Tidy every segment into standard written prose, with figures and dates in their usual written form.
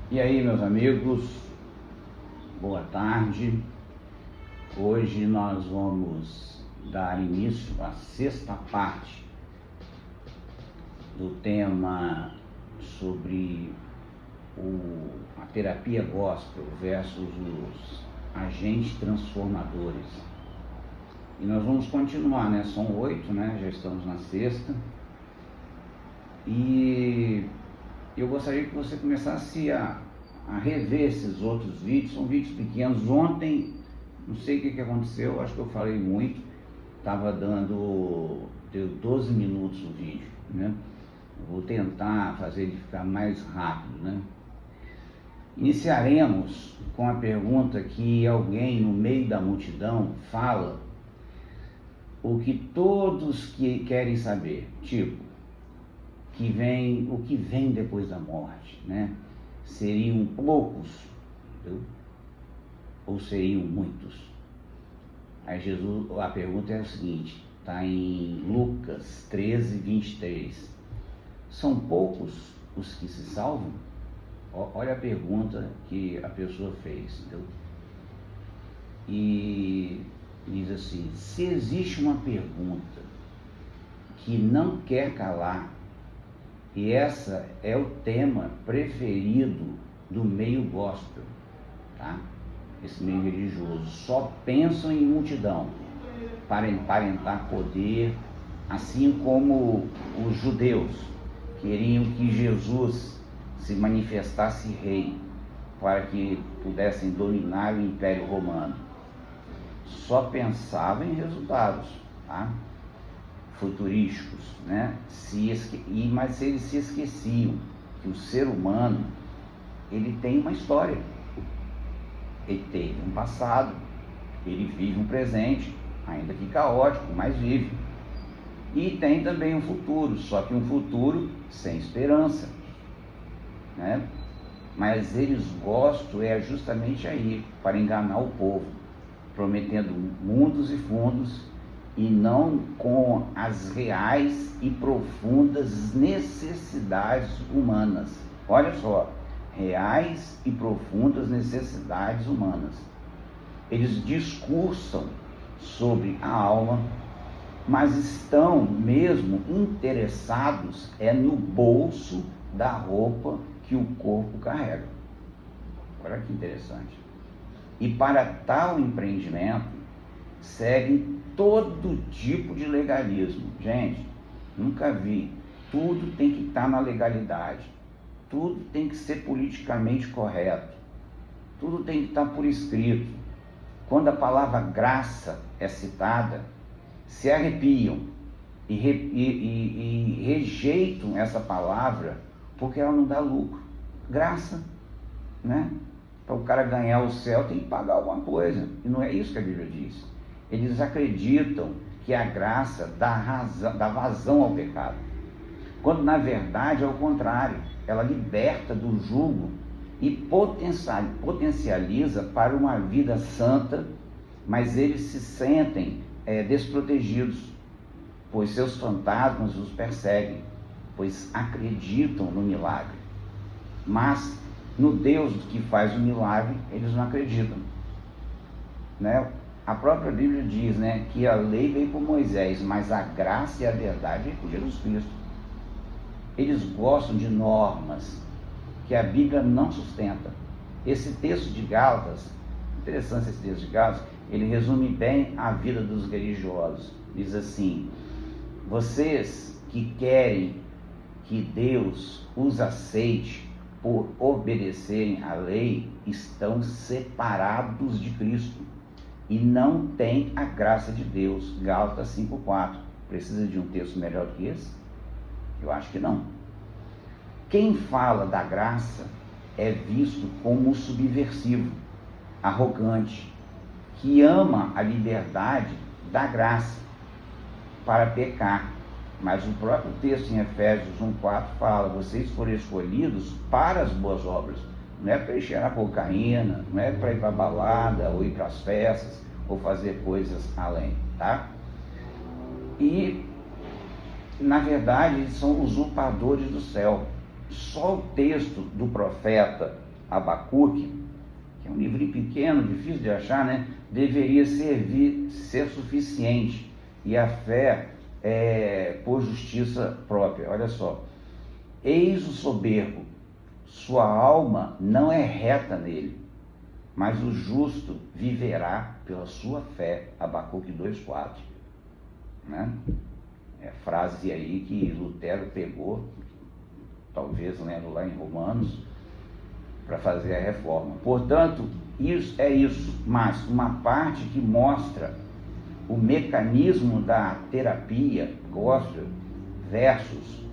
E aí, meus amigos, boa tarde. Hoje nós vamos dar início à sexta parte do tema sobre a terapia gospel versus os agentes transformadores. E nós vamos continuar, né? São 8, né? Já estamos na sexta. E eu gostaria que você começasse a rever esses outros vídeos. São vídeos pequenos. Ontem, não sei o que aconteceu, acho que eu falei muito. Deu 12 minutos o vídeo, né? Eu vou tentar fazer ele ficar mais rápido, né? Iniciaremos com a pergunta que alguém no meio da multidão fala o que todos querem saber, tipo, o que vem depois da morte, né? Seriam poucos, entendeu? Ou seriam muitos? Aí a pergunta é a seguinte, está em Lucas 13, 23. São poucos os que se salvam? Olha a pergunta que a pessoa fez, entendeu? E diz assim: se existe uma pergunta que não quer calar, e essa é o tema preferido do meio gospel, tá? Esse meio religioso, só pensam em multidão para aparentar poder, assim como os judeus queriam que Jesus se manifestasse rei para que pudessem dominar o Império Romano. Só pensava em resultados, tá? Futurísticos, né? Mas eles se esqueciam que o ser humano, ele tem uma história, ele teve um passado, ele vive um presente, ainda que caótico, mas vive, e tem também um futuro, só que um futuro sem esperança, né? Mas eles gostam justamente aí, para enganar o povo, prometendo mundos e fundos, e não com as reais e profundas necessidades humanas. Olha só, reais e profundas necessidades humanas. Eles discursam sobre a alma, mas estão mesmo interessados no bolso da roupa que o corpo carrega. Olha que interessante. E para tal empreendimento, seguem todo tipo de legalismo. Gente, nunca vi. Tudo tem que estar na legalidade. Tudo tem que ser politicamente correto. Tudo tem que estar por escrito. Quando a palavra graça é citada, se arrepiam e rejeitam essa palavra porque ela não dá lucro. Graça, né? Para o cara ganhar o céu tem que pagar alguma coisa. E não é isso que a Bíblia diz. Eles acreditam que a graça dá vazão ao pecado, quando na verdade é o contrário. Ela liberta do jugo e potencializa para uma vida santa, mas eles se sentem desprotegidos, pois seus fantasmas os perseguem, pois acreditam no milagre, mas no Deus que faz o milagre eles não acreditam, né? A própria Bíblia diz, né, que a lei veio por Moisés, mas a graça e a verdade veio por Jesus Cristo. Eles gostam de normas que a Bíblia não sustenta. Esse texto de Gálatas, interessante esse texto de Gálatas, ele resume bem a vida dos religiosos. Diz assim: vocês que querem que Deus os aceite por obedecerem à lei, estão separados de Cristo e não têm a graça de Deus. Gálatas 5,4. Precisa de um texto melhor do que esse? Eu acho que não. Quem fala da graça é visto como subversivo, arrogante, que ama a liberdade da graça para pecar. Mas o próprio texto em Efésios 1,4 fala: vocês foram escolhidos para as boas obras. Não é para cheirar cocaína, não é para ir para a balada, ou ir para as festas, ou fazer coisas além, tá? E, na verdade, eles são usurpadores do céu. Só o texto do profeta Abacuque, que é um livrinho pequeno, difícil de achar, né? Deveria ser suficiente. E a fé é por justiça própria. Olha só. Eis o soberbo, sua alma não é reta nele, mas o justo viverá pela sua fé. Abacuque 2,4. Né? É frase aí que Lutero pegou, talvez lendo lá em Romanos, para fazer a reforma. Portanto, isso, mas uma parte que mostra o mecanismo da terapia gospel versus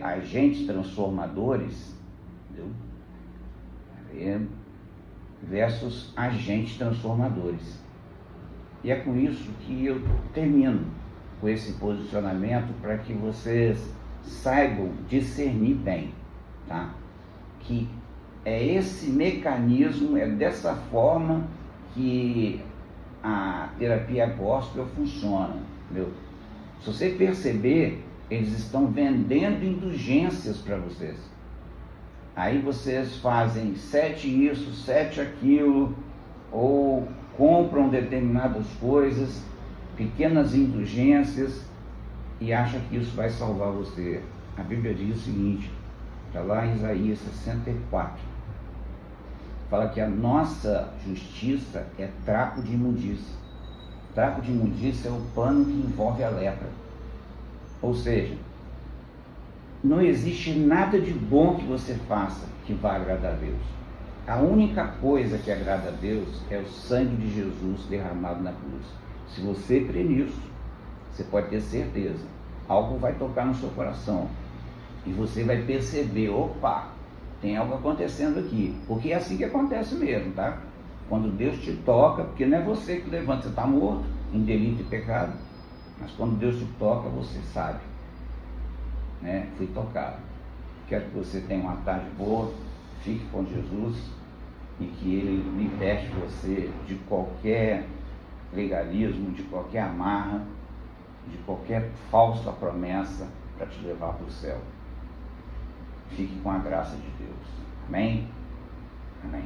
agentes transformadores, entendeu? Versus agentes transformadores. E é com isso que eu termino com esse posicionamento, para que vocês saibam discernir bem, tá? Que é esse mecanismo, é dessa forma que a terapia gospel funciona, entendeu? Se você perceber, eles estão vendendo indulgências para vocês. Aí vocês fazem 7 isso, 7 aquilo, ou compram determinadas coisas, pequenas indulgências, e acham que isso vai salvar você. A Bíblia diz o seguinte, está lá em Isaías 64, fala que a nossa justiça é trapo de imundícia. Trapo de imundícia é o pano que envolve a lepra. Ou seja, não existe nada de bom que você faça que vá agradar a Deus. A única coisa que agrada a Deus é o sangue de Jesus derramado na cruz. Se você crer nisso, você pode ter certeza, algo vai tocar no seu coração e você vai perceber, opa, tem algo acontecendo aqui, porque é assim que acontece mesmo, tá? Quando Deus te toca, porque não é você que levanta, você está morto em delito e pecado, mas quando Deus te toca, você sabe, né? Fui tocado. Quero que você tenha uma tarde boa, fique com Jesus e que Ele liberte você de qualquer legalismo, de qualquer amarra, de qualquer falsa promessa para te levar para o céu. Fique com a graça de Deus. Amém? Amém.